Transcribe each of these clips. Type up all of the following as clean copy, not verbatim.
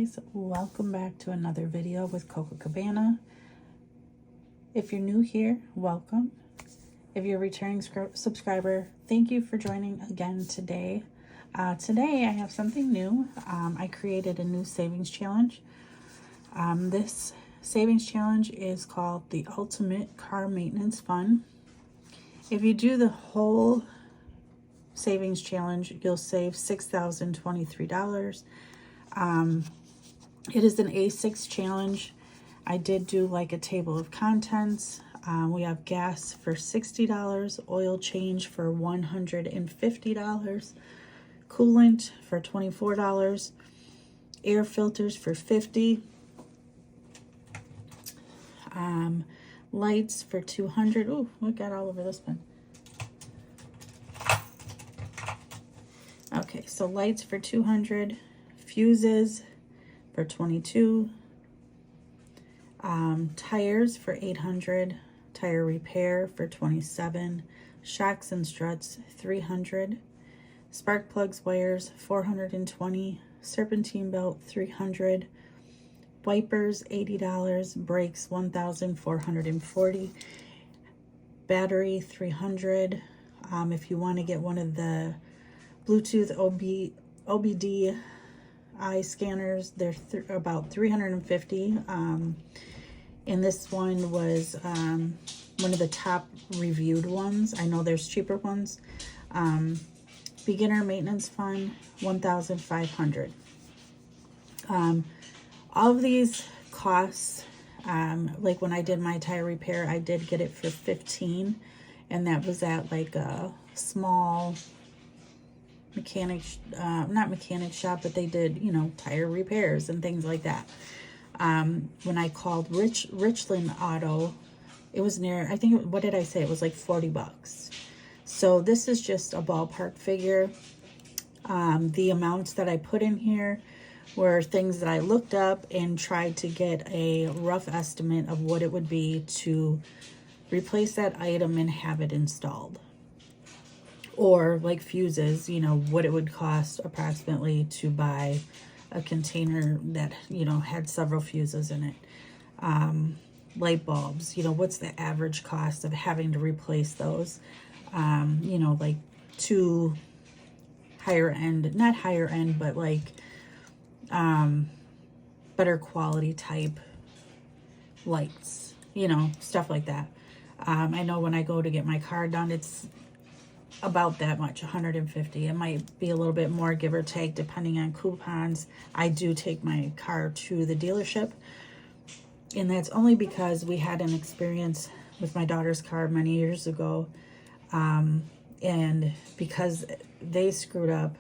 guys, welcome back to another video with Coco Cabana. If you're new here, welcome. If you're a returning subscriber, thank you for joining again today. Today I have something new. I created a new savings challenge. This savings challenge is called the Ultimate Car Maintenance Fund. If you do the whole savings challenge, you'll save $6,023. It is an A6 challenge. I did do like a table of contents. We have gas for $60, oil change for $150, coolant for $24, air filters for $50, lights for $200. Oh, look at all over this pen. Okay, so lights for $200, fuses for $22, tires for $800, tire repair for $27, shocks and struts $300, spark plugs wires $420, serpentine belt $300, wipers $80, brakes $1,440, battery $300. If you want to get one of the Bluetooth OBD eye scanners, they're about $350. And this one was one of the top reviewed ones. I know there's cheaper ones. Beginner maintenance fund $1,500. All of these costs, like when I did my tire repair, I did get it for $15, and that was at like a small not mechanic shop, but they did, you know, tire repairs and things like that. When I called Richland Auto, it was near, I think, what did I say? It was like $40. So this is just a ballpark figure. The amounts that I put in here were things that I looked up and tried to get a rough estimate of what it would be to replace that item and have it installed. Or like fuses, you know, what it would cost approximately to buy a container that, you know, had several fuses in it. Light bulbs, you know, what's the average cost of having to replace those? You know, like two higher end, not higher end, but like better quality type lights, you know, stuff like that. I know when I go to get my car done, it's about that much, $150. It might be a little bit more, give or take, depending on coupons. I do take my car to the dealership, and that's only because we had an experience with my daughter's car many years ago, and because they screwed up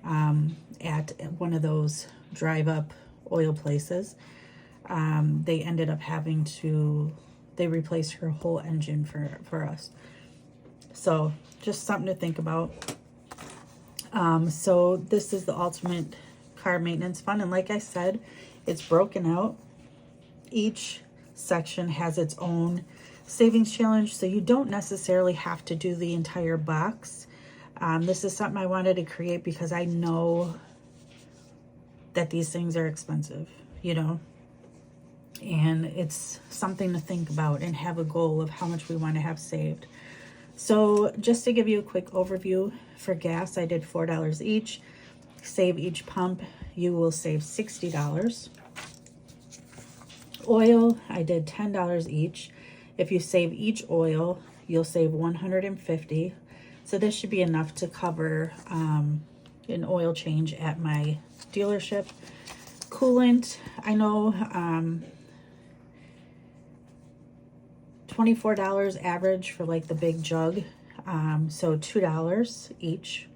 at one of those drive-up oil places, they ended up having to, they replaced her whole engine for us. So just something to think about. So this is the Ultimate Car Maintenance Fund. And like I said, it's broken out. Each section has its own savings challenge. So you don't necessarily have to do the entire box. This is something I wanted to create because I know that these things are expensive, you know. And it's something to think about and have a goal of how much we want to have saved. So just to give you a quick overview, for gas, I did $4 each. Save each pump, you will save $60. Oil, I did $10 each. If you save each oil, you'll save $150. So this should be enough to cover an oil change at my dealership. Coolant, I know $24 average for like the big jug, so $2 each.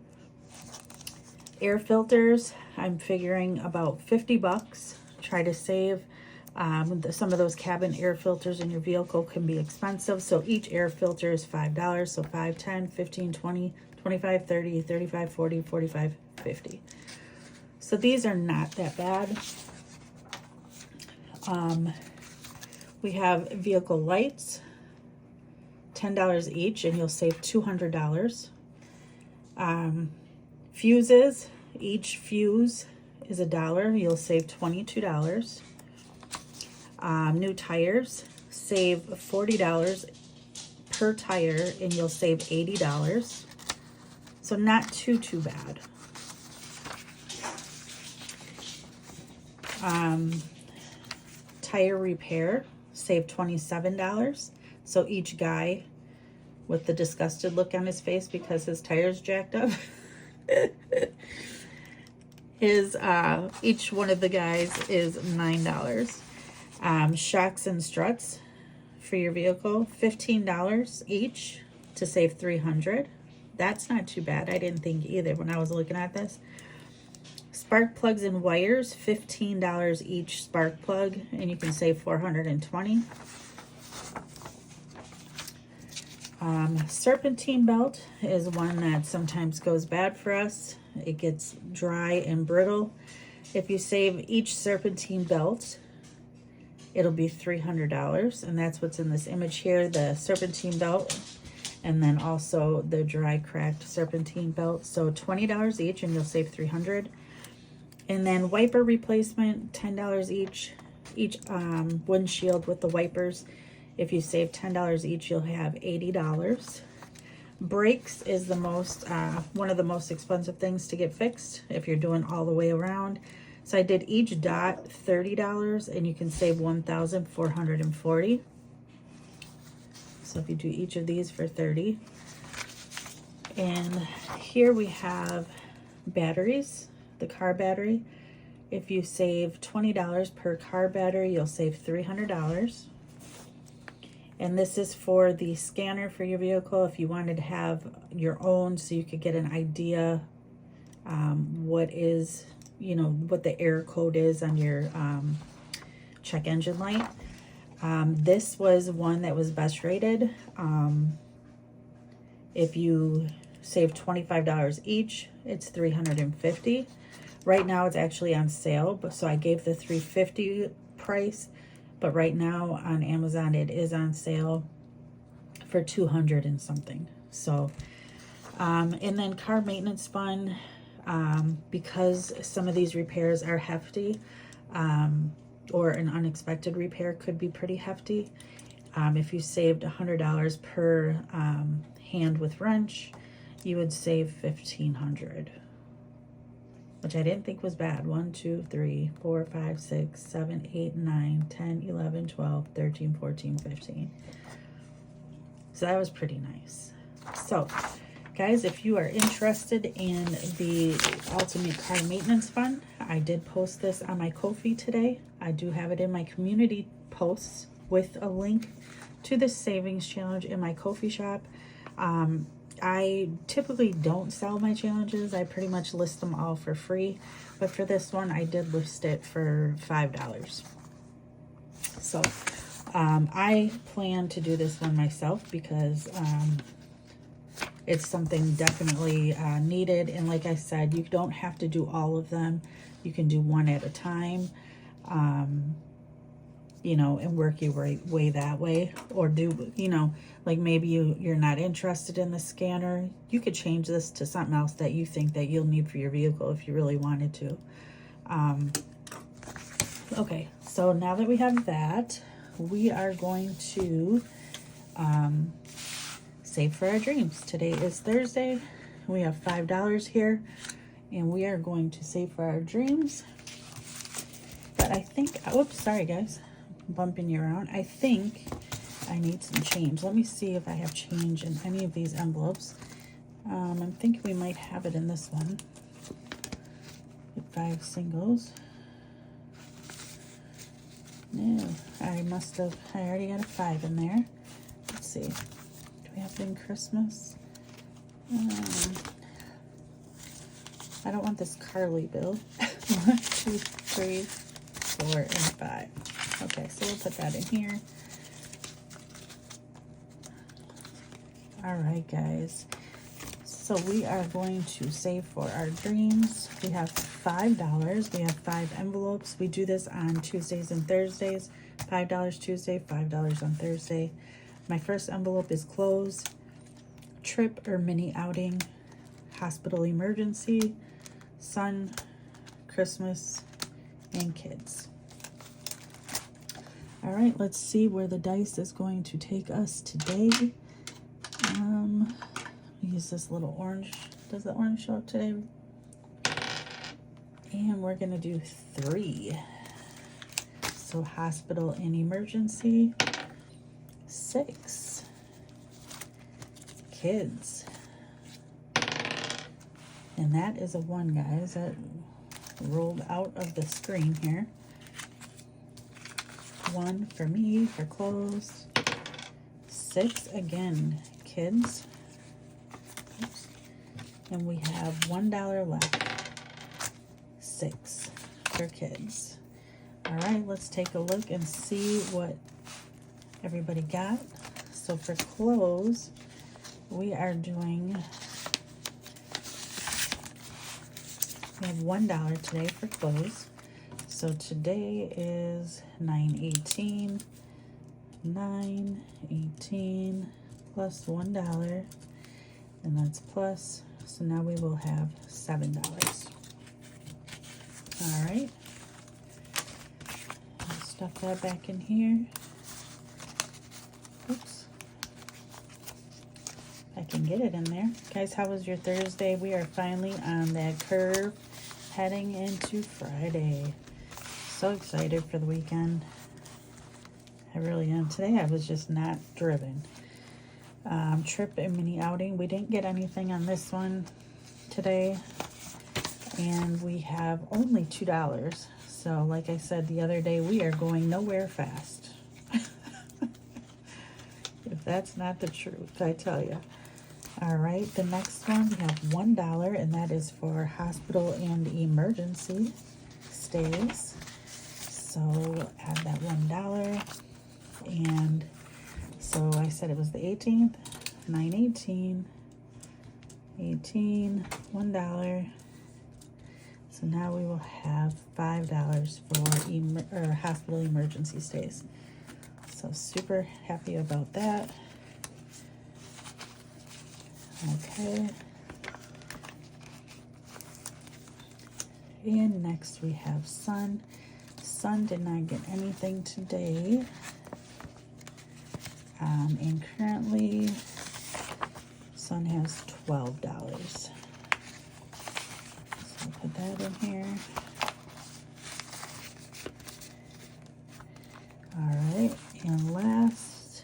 Air filters, I'm figuring about $50. Try to save. Some of those cabin air filters in your vehicle can be expensive, so each air filter is $5, so 5, 10, 15, 20, 25, 30, 35, 40, 45, 50. So these are not that bad. We have vehicle lights, $10 each, and you'll save $200. Fuses, each fuse is $1. You'll save $22. New tires, save $40 per tire, and you'll save $80. So not too bad. Tire repair, save $27. So each guy with the disgusted look on his face because his tire's jacked up, each one of the guys is $9. Shocks and struts for your vehicle, $15 each to save $300. That's not too bad. I didn't think either when I was looking at this. Spark plugs and wires, $15 each spark plug, and you can save $420. Serpentine belt is one that sometimes goes bad for us. It gets dry and brittle. If you save each serpentine belt, it'll be $300, and that's what's in this image here, the serpentine belt, and then also the dry cracked serpentine belt. So $20 each, and you'll save $300. And then wiper replacement, $10 each windshield with the wipers. If you save $10 each, you'll have $80. Brakes is the most one of the most expensive things to get fixed if you're doing all the way around. So I did each dot $30, and you can save $1,440. So if you do each of these for $30. And here we have batteries, the car battery. If you save $20 per car battery, you'll save $300. And this is for the scanner for your vehicle if you wanted to have your own, so you could get an idea what is, you know, what the error code is on your check engine light. This was one that was best rated. If you save $25 each, it's $350. Right now it's actually on sale, but so I gave the $350 price, but right now on Amazon it is on sale for $200 and something. So and then car maintenance fund, because some of these repairs are hefty, or an unexpected repair could be pretty hefty. If you saved $100 per hand with wrench, you would save $1,500, which I didn't think was bad. 1, 2, 3, 4, 5, 6, 7, 8, 9, 10, 11, 12, 13, 14, 15. So that was pretty nice. So guys, if you are interested in the Ultimate Car Maintenance Fund, I did post this on my Kofi today. I do have it in my community posts with a link to the savings challenge in my Kofi shop. I typically don't sell my challenges. I pretty much list them all for free. But for this one, I did list it for $5. So I plan to do this one myself because it's something definitely needed. And like I said, you don't have to do all of them. You can do one at a time, you know, and work your way that way. Or do, you know, like maybe you're not interested in the scanner. You could change this to something else that you think that you'll need for your vehicle if you really wanted to. Okay, so now that we have that, we are going to save for our dreams. Today is Thursday. We have $5 here, and we are going to save for our dreams. But I think, oops, sorry guys, I'm bumping you around. I think I need some change. Let me see if I have change in any of these envelopes. I'm thinking we might have it in this one. 5 singles. No, I already got a 5 in there. Let's see. Do we have it in Christmas? I don't want this Carly bill. 1, 2, 3, 4, and 5. Okay, so we'll put that in here. All right, guys. So we are going to save for our dreams. We have $5. We have 5 envelopes. We do this on Tuesdays and Thursdays. $5 Tuesday, $5 on Thursday. My first envelope is clothes, trip or mini outing, hospital emergency, sun, Christmas and kids. All right, let's see where the dice is going to take us today. Use this little orange. Does the orange show up today? And we're gonna do 3. So hospital and emergency. 6. Kids. And that is a 1, guys. That rolled out of the screen here. 1 for me for clothes. 6 again, kids. Oops. And we have $1 left. 6 for kids. All right, let's take a look and see what everybody got. So for clothes, we are doing, we have $1 today for clothes. So today is 9.18, 9.18 plus $1, and that's plus. So now we will have $7. All right. Stuff that back in here. Oops. I can get it in there. Guys, how was your Thursday? We are finally on that curve heading into Friday. So excited for the weekend. I really am. Today I was just not driven. Trip and mini outing. We didn't get anything on this one today. And we have only $2. So like I said the other day, we are going nowhere fast. If that's not the truth, I tell you. All right, the next one, we have $1, and that is for hospital and emergency stays. So add that $1. And so I said it was the 18th, 9.18, 18, $1. So now we will have $5 for hospital emergency stays. So super happy about that. Okay. And next we have Sun. Sun did not get anything today. And currently Sun has $12. So I'll put that in here. All right, and last,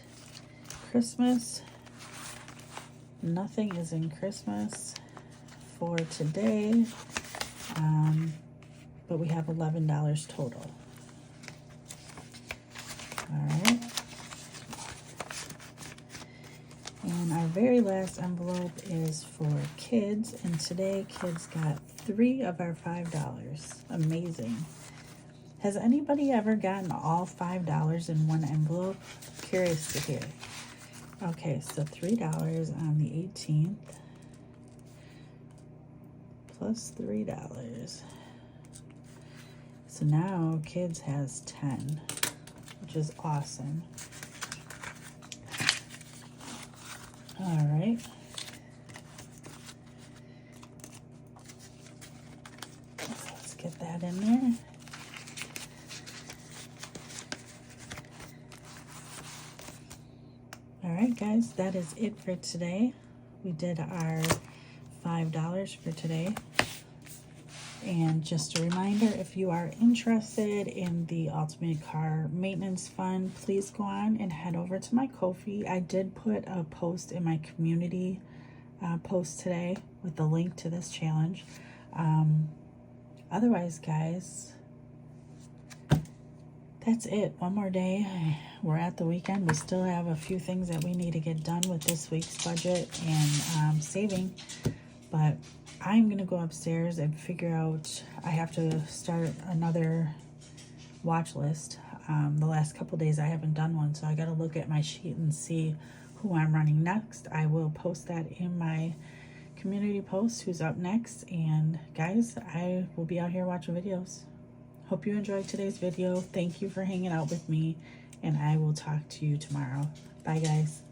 Christmas. Nothing is in Christmas for today, but we have $11 total. All right. And our very last envelope is for kids, and today kids got 3 of our $5. Amazing. Has anybody ever gotten all $5 in one envelope? Curious to hear. Okay, so $3 on the 18th plus $3. So now kids has 10, which is awesome. All right. So let's get that in there. All right, guys, that is it for today. We did our $5 for today. And just a reminder, if you are interested in the Ultimate Car Maintenance Fund, please go on and head over to my Kofi. I did put a post in my community post today with the link to this challenge. Otherwise, guys, that's it. One more day. We're at the weekend. We still have a few things that we need to get done with this week's budget and saving. But I'm going to go upstairs and figure out, I have to start another watch list. The last couple days I haven't done one, so I got to look at my sheet and see who I'm running next. I will post that in my community post, who's up next. And guys, I will be out here watching videos. Hope you enjoyed today's video. Thank you for hanging out with me, and I will talk to you tomorrow. Bye, guys.